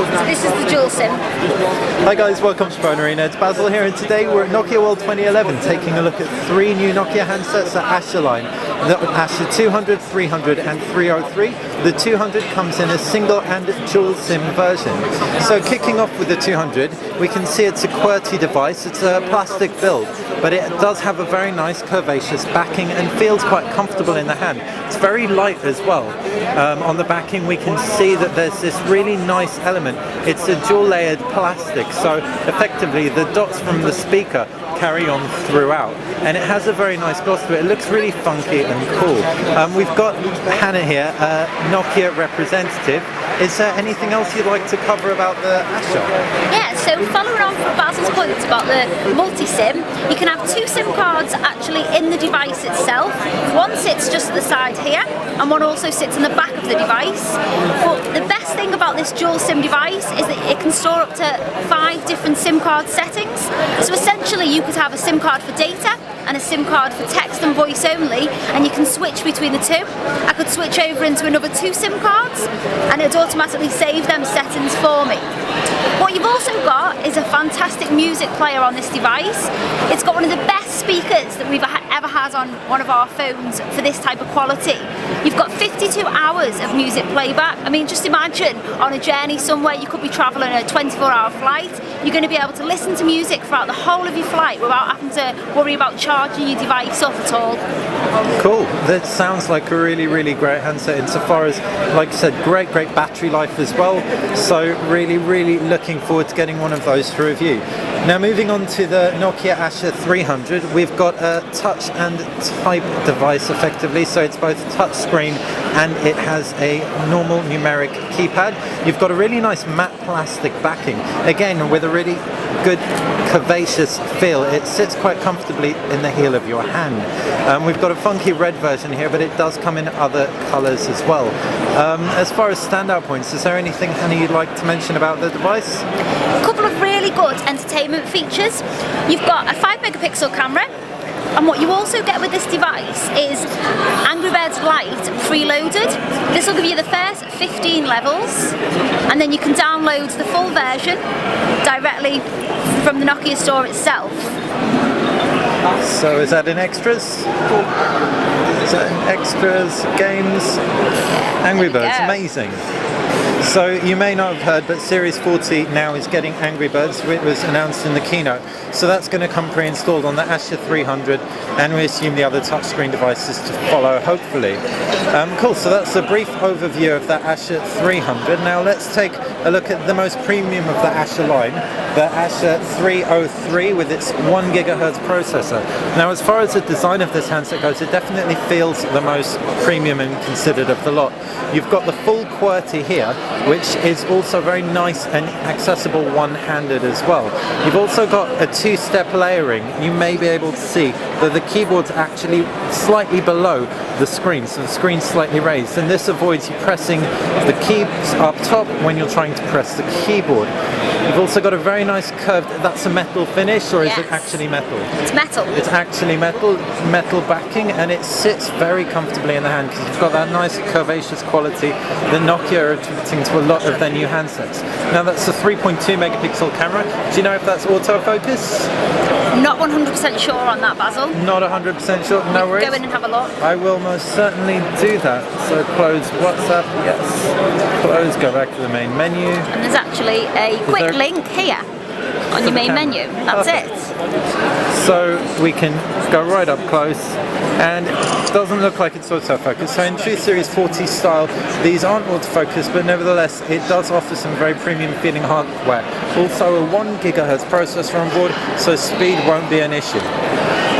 So this is the dual SIM. Hi guys, welcome to Phone Arena. It's Basil here, and today we're at Nokia World 2011 taking a look at 3 new Nokia handsets, the Asha line. The Asha 200, 300 and 303. The 200 comes in a single and dual SIM version. So kicking off with the 200, we can see it's a QWERTY device. It's a plastic build, but it does have a very nice curvaceous backing and feels quite comfortable in the hand. It's very light as well. On the backing we can see that there's this really nice element. It's a dual layered plastic, so effectively the dots from the speaker carry on throughout, and it has a very nice gloss to it. It looks really funky and cool. We've got Hannah here, a Nokia representative. Is there anything else you'd like to cover about the Asha? Yeah, so following on from Basil's points about the multi-SIM, you can have 2 SIM cards actually in the device itself. One sits just at the side here, and one also sits in the back of the device. But the best thing about this dual SIM device is that it can store up to 5 different SIM card settings. So essentially you could have a SIM card for data and a SIM card for text and voice only, and you can switch between the two. I could switch over into another 2 SIM cards and it would automatically save them settings for me. What you've also got is a fantastic music player on this device. It's got one of the best speakers that we've ever had on one of our phones for this type of quality. You've got 52 hours of music playback. I mean, just imagine on a journey somewhere, you could be travelling a 24-hour flight. You're going to be able to listen to music throughout the whole of your flight without having to worry about charging your device up at all. Cool. That sounds like a really, really great handset insofar as, like I said, great battery life as well. So really looking forward to getting one of those to review. Now moving on to the Nokia Asha 300, we've got a touch and type device effectively, so it's both touch screen and it has a normal numeric keypad. You've got a really nice matte plastic backing, again with a really good curvaceous feel. It sits quite comfortably in the heel of your hand. We've got a funky red version here, but it does come in other colours as well. As far as standout points, is there anything, Hannah, you'd like to mention about the device? A couple of really good entertainment features. You've got a 5-megapixel camera, and what you also get with this device is Angry Birds Lite preloaded. This will give you the first 15 levels, and then you can download the full version directly from the Nokia store itself. So is that in extras? Is that in extras, games? Angry Birds, amazing. So you may not have heard, but Series 40 now is getting Angry Birds. It was announced in the keynote. So that's going to come pre-installed on the Asha 300, and we assume the other touchscreen devices to follow, hopefully. Cool, so that's a brief overview of the Asha 300. Now let's take a look at the most premium of the Asha line, the Asha 303 with its 1 GHz processor. Now as far as the design of this handset goes, it definitely feels the most premium and considered of the lot. You've got the full QWERTY here, which is also very nice and accessible one-handed as well. You've also got a 2-step layering. You may be able to see that the keyboard's actually slightly below the screen, so the screen's slightly raised, and this avoids you pressing the keys up top when you're trying to press the keyboard. You've also got a very nice curved, that's a metal finish, or is it actually metal? It's metal. It's actually metal backing, and it sits very comfortably in the hand because you've got that nice curvaceous quality that Nokia are attributing to a lot of their new handsets. Now that's a 3.2 megapixel camera. Do you know if that's autofocus? Not 100% sure on that, Basil. Not 100% sure, no worries. Go in and have a look. I will most certainly do that. So close WhatsApp, yes. Close, go back to the main menu. And there's actually a quick link here on your main menu. That's it. So we can go right up close, and it doesn't look like it's autofocus. So in true Series 40 style, these aren't autofocus, but nevertheless it does offer some very premium feeling hardware. Also a 1 GHz processor on board, so speed won't be an issue.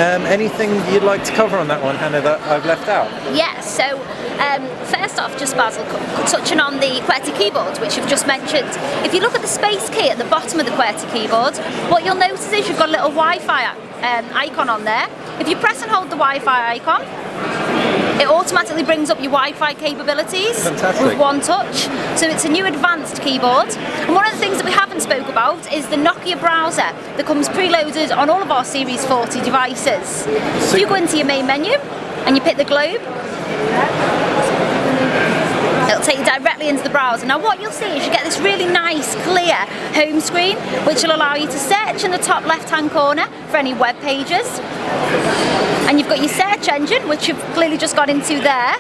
Anything you'd like to cover on that one, Hannah, that I've left out? Yes, so first off, just Basil, touching on the QWERTY keyboard, which you've just mentioned. If you look at the space key at the bottom of the QWERTY keyboard, what you'll notice is you've got a little Wi-Fi icon on there. If you press and hold the Wi-Fi icon, it automatically brings up your Wi-Fi capabilities with one touch. So it's a new advanced keyboard. And one of the things that we haven't spoke about is the Nokia browser that comes preloaded on all of our Series 40 devices. So you go into your main menu and you pick the globe, It'll take you directly into the browser. Now what you'll see is you get this really nice, clear home screen, which will allow you to search in the top left-hand corner for any web pages. And you've got your search engine, which you've clearly just got into there.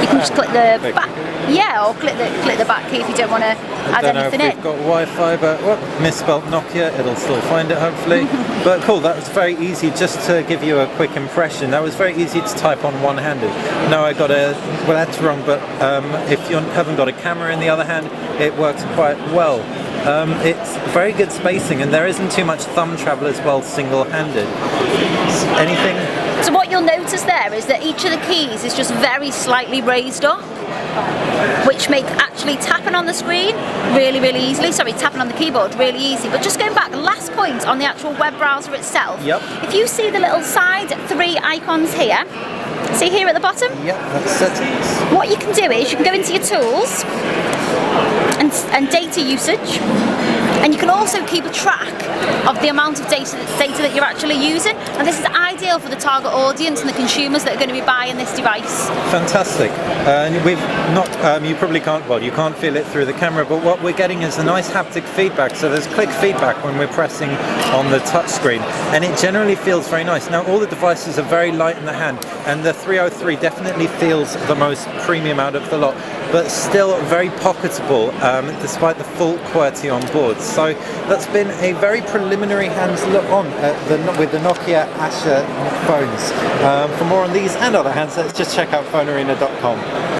You can just click the back, or click the back key if you don't want to add anything in. We've got Wi-Fi, but misspelled Nokia. It'll still find it, hopefully. But cool, that was very easy. Just to give you a quick impression, that was very easy to type on one-handed. No, I got well, that's wrong. But if you haven't got a camera in the other hand, it works quite well. It's very good spacing, and there isn't too much thumb travel as well, single-handed. Anything? So what you'll notice there is that each of the keys is just very slightly raised up, which make actually tapping on the screen really, really easily. Sorry, tapping on the keyboard really easy. But just going back, last point on the actual web browser itself. Yep. If you see the little side 3 icons here, see here at the bottom? Yep, that's settings. What you can do is you can go into your tools and data usage, and you can also keep a track of the amount of data that you're actually using, and this is ideal for the target audience and the consumers that are going to be buying this device. Fantastic. And we've not, you probably can't, well, you can't feel it through the camera, but what we're getting is a nice haptic feedback. So there's click feedback when we're pressing on the touch screen, and it generally feels very nice. Now all the devices are very light in the hand, and the 303 definitely feels the most premium out of the lot, but still very pocketable despite the full QWERTY on board. So that's been a very preliminary hands-look on with the Nokia Asha phones. For more on these and other handsets, just check out phonearena.com.